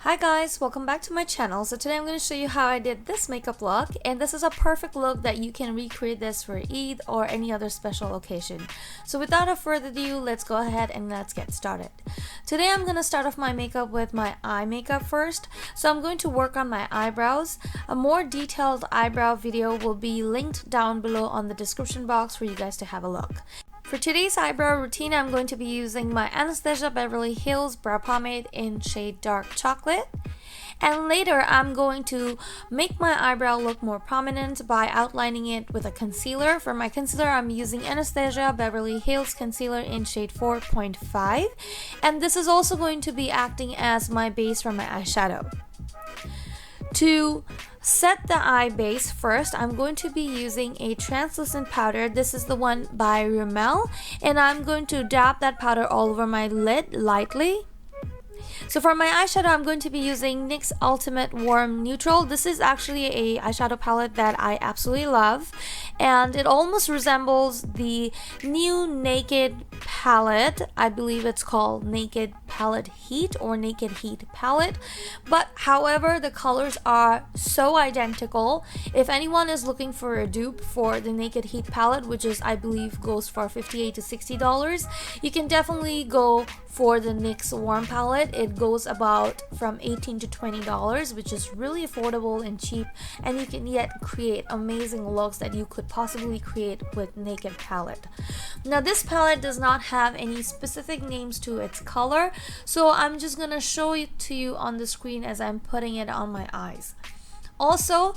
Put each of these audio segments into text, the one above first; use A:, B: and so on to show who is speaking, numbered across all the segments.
A: Hi guys, welcome back to my channel. So today I'm going to show you how I did this makeup look, and this is a perfect look that you can recreate this for Eid or any other special occasion. So without a further ado, let's go ahead and let's get started. Today I'm going to start off my makeup with my eye makeup first. So I'm going to work on my eyebrows. A more detailed eyebrow video will be linked down below on the description box for you guys to have a look. For today's eyebrow routine, I'm going to be using my Anastasia Beverly Hills Brow Pomade in shade Dark Chocolate. And later, I'm going to make my eyebrow look more prominent by outlining it with a concealer. For my concealer, I'm using Anastasia Beverly Hills Concealer in shade 4.5. And this is also going to be acting as my base for my eyeshadow. To set the eye base first, I'm going to be using a translucent powder. This is the one by Rimmel, and I'm going to dab that powder all over my lid lightly. So for my eyeshadow, I'm going to be using NYXUlitimate Warm Neutral. This is actually a eyeshadow palette that I absolutely love, and it almost resembles the new Naked palette. I believe it's called Naked Palette Heat or Naked Heat palette, but however the colors are so identical. If anyone is looking for a dupe for the Naked Heat palette, which is I believe goes for $58 to $60, you can definitely go for the NYX Warm palette. It goes about from $18 to $20, which is really affordable and cheap, and you can yet create amazing looks that you could possibly create with Naked palette. Now this palette does not have any specific names to its color, so I'm just gonna show it to you on the screen as I'm putting it on my eyes. Also,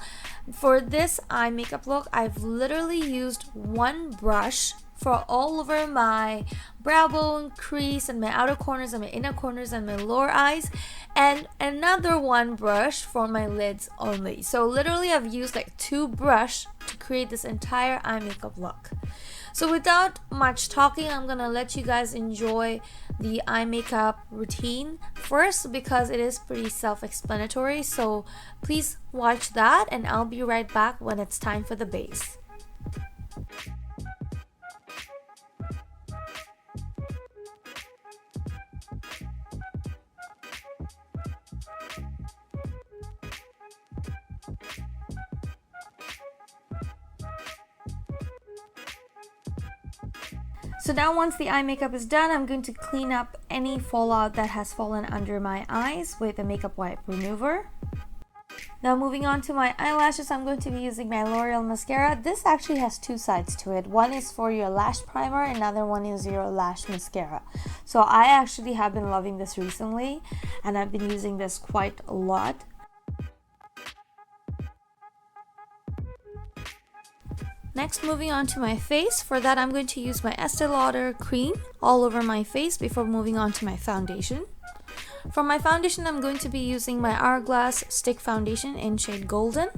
A: for this eye makeup look, I've literally used one brush for all over my brow bone, crease, and my outer corners and my inner corners and my lower eyes, and another one brush for my lids only. So literally I've used like two brushes to create this entire eye makeup look. So without much talking, I'm gonna let you guys enjoy the eye makeup routine first because it is pretty self-explanatory. So please watch that, and I'll be right back when it's time for the base. So now once the eye makeup is done, I'm going to clean up any fallout that has fallen under my eyes with a makeup wipe remover. Now moving on to my eyelashes, I'm going to be using my L'Oreal mascara. This actually has two sides to it. One is for your lash primer, another one is your lash mascara. So I actually have been loving this recently, and I've been using this quite a lot. Next, moving on to my face. For that, I'm going to use my Estee Lauder cream all over my face before moving on to my foundation. For my foundation, I'm going to be using my Hourglass Stick Foundation in shade Golden.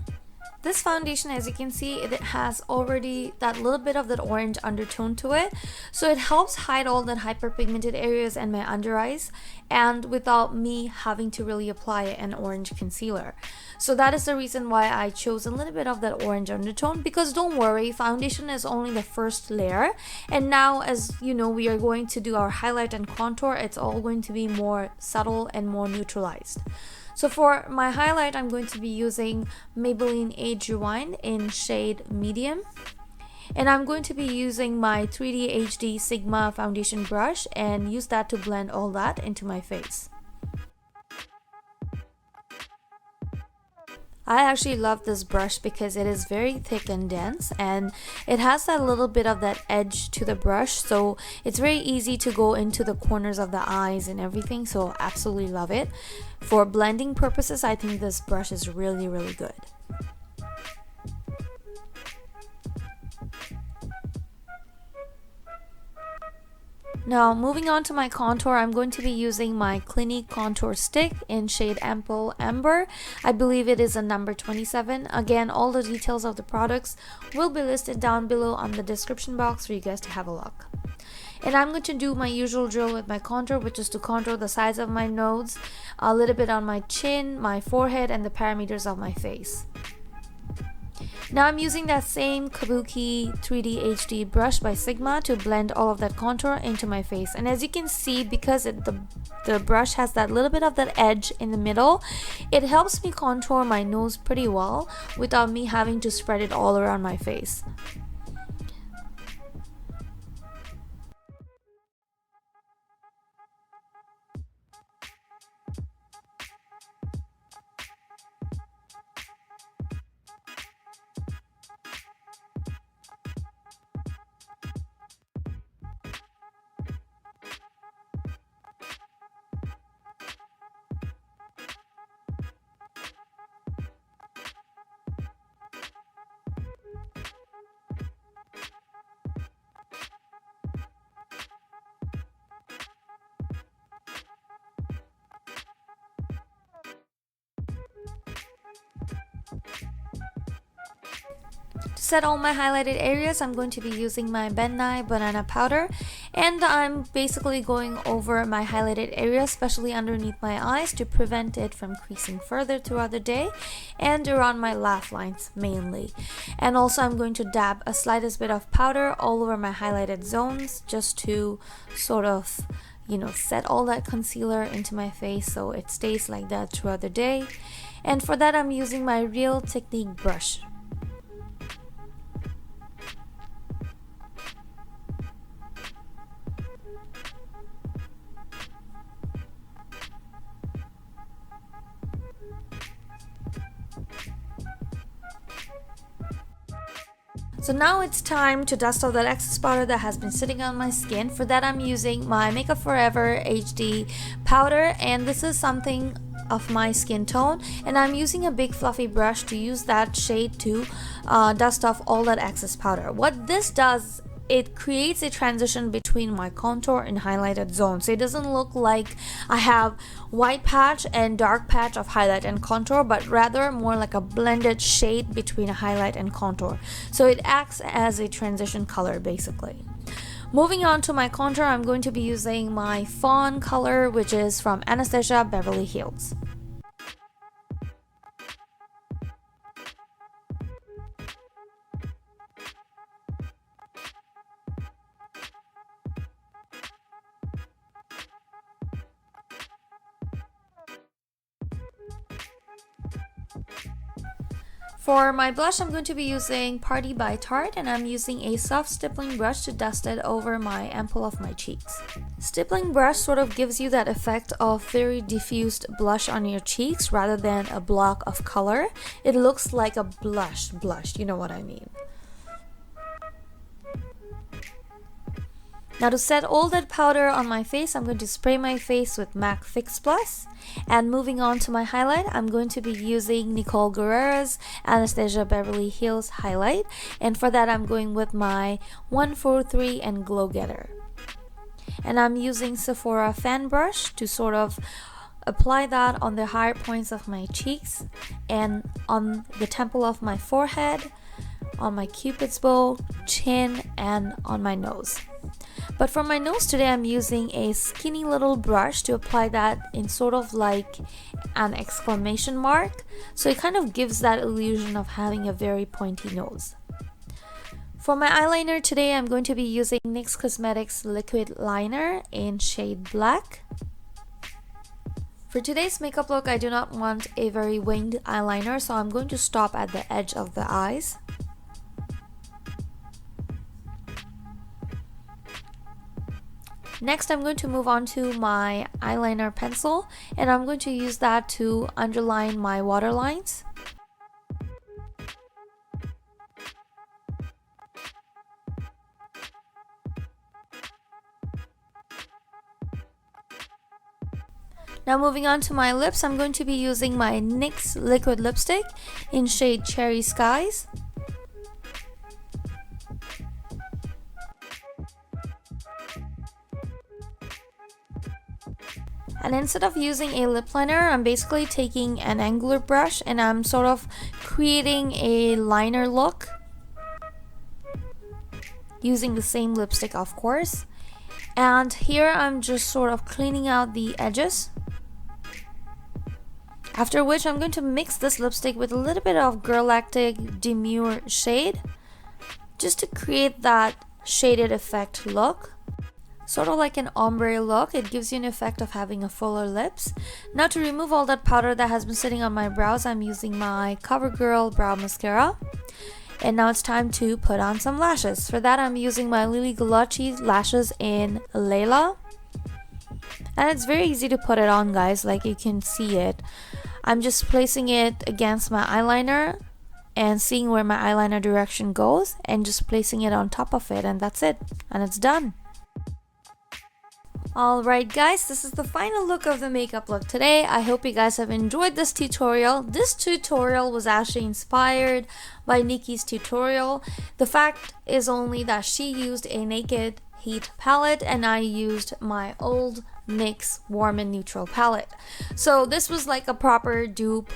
A: This foundation, as you can see, it has already that little bit of that orange undertone to it, so it helps hide all the hyperpigmented areas and my under eyes, and without me having to really apply an orange concealer. So that is the reason why I chose a little bit of that orange undertone, because don't worry, foundation is only the first layer, and now as you know, we are going to do our highlight and contour. It's all going to be more subtle and more neutralized. So for my highlight, I'm going to be using Maybelline Age Rewind in shade Medium. And I'm going to be using my 3D HD Sigma foundation brush and use that to blend all that into my face. I actually love this brush because it is very thick and dense, and it has that little bit of that edge to the brush, so it's very easy to go into the corners of the eyes and everything, so absolutely love it. For blending purposes, I think this brush is really good. Now moving on to my contour, I'm going to be using my Clinique contour stick in shade Ample Amber. I believe it is a number 27. Again, all the details of the products will be listed down below on the description box for you guys to have a look. And I'm going to do my usual drill with my contour, which is to contour the sides of my nose, a little bit on my chin, my forehead, and the parameters of my face. Now I'm using that same Kabuki 3D HD brush by Sigma to blend all of that contour into my face. And as you can see, because the brush has that little bit of that edge in the middle, it helps me contour my nose pretty well without me having to spread it all around my face. To set all my highlighted areas, I'm going to be using my Bandai banana powder, and I'm basically going over my highlighted area, especially underneath my eyes, to prevent it from creasing further throughout the day, and around my laugh lines mainly. And also I'm going to dab a slightest bit of powder all over my highlighted zones, just to sort of, you know, set all that concealer into my face so it stays like that throughout the day. And for that I'm using my Real Technique brush. So now it's time to dust off that excess powder that has been sitting on my skin. For that I'm using my Makeup Forever HD powder, and this is something of my skin tone, and I'm using a big fluffy brush to use that shade to dust off all that excess powder. What this does, it creates a transition between my contour and highlighted zone, so it doesn't look like I have white patch and dark patch of highlight and contour, but rather more like a blended shade between a highlight and contour. So it acts as a transition color basically. Moving on to my contour, I'm going to be using my fawn color, which is from Anastasia Beverly Hills. For my blush, I'm going to be using Party by Tarte, and I'm using a soft stippling brush to dust it over my ample of my cheeks. Stippling brush sort of gives you that effect of very diffused blush on your cheeks rather than a block of color. It looks like a blush, you know what I mean. Now to set all that powder on my face, I'm going to spray my face with MAC Fix Plus. And moving on to my highlight, I'm going to be using Nicole Guerrera's Anastasia Beverly Hills highlight. And for that, I'm going with my 143 and Glow Getter. And I'm using Sephora fan brush to sort of apply that on the higher points of my cheeks and on the temple of my forehead, on my cupid's bow, chin, and on my nose. But for my nose today, I'm using a skinny little brush to apply that in sort of like an exclamation mark. So it kind of gives that illusion of having a very pointy nose. For my eyeliner today, I'm going to be using NYX Cosmetics Liquid Liner in shade Black. For today's makeup look, I do not want a very winged eyeliner, so I'm going to stop at the edge of the eyes. Next, I'm going to move on to my eyeliner pencil, and I'm going to use that to underline my waterlines. Now moving on to my lips, I'm going to be using my NYX liquid lipstick in shade Cherry Skies. And instead of using a lip liner, I'm basically taking an angular brush and I'm sort of creating a liner look using the same lipstick, of course. And here I'm just sort of cleaning out the edges. After which I'm going to mix this lipstick with a little bit of Galactic Demure shade just to create that shaded effect look. Sort of like an ombre look. It gives you an effect of having a fuller lips. Now to remove all that powder that has been sitting on my brows, I'm using my CoverGirl Brow Mascara. And now it's time to put on some lashes. For that I'm using my Lily Galachi lashes in Lyla. And it's very easy to put it on, guys, like you can see it. I'm just placing it against my eyeliner and seeing where my eyeliner direction goes and just placing it on top of it, and that's it. And it's done. Alright guys, this is the final look of the makeup look today. I hope you guys have enjoyed this tutorial. This tutorial was actually inspired by Nikkie's tutorial. The fact is only that she used a Naked Heat palette and I used my old NYX Warm and Neutral palette. So this was like a proper dupe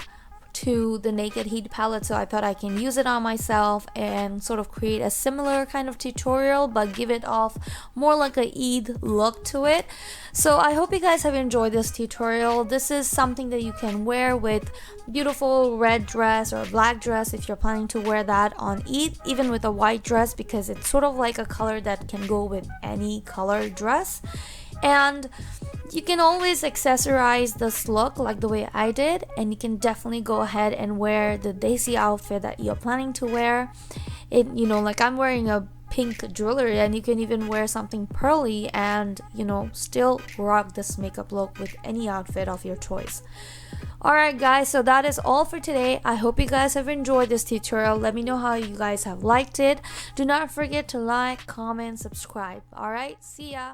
A: to the Naked Heat palette, so I thought I can use it on myself and sort of create a similar kind of tutorial but give it off more like a Eid look to it. So I hope you guys have enjoyed this tutorial. This is something that you can wear with beautiful red dress or black dress if you're planning to wear that on Eid, even with a white dress, because it's sort of like a color that can go with any color dress. And you can always accessorize this look like the way I did, and you can definitely go ahead and wear the Daisy outfit that you're planning to wear. It, you know, like I'm wearing a pink jewelry, and you can even wear something pearly and, you know, still rock this makeup look with any outfit of your choice. Alright guys, so that is all for today. I hope you guys have enjoyed this tutorial. Let me know how you guys have liked it. Do not forget to like, comment, subscribe. Alright, see ya!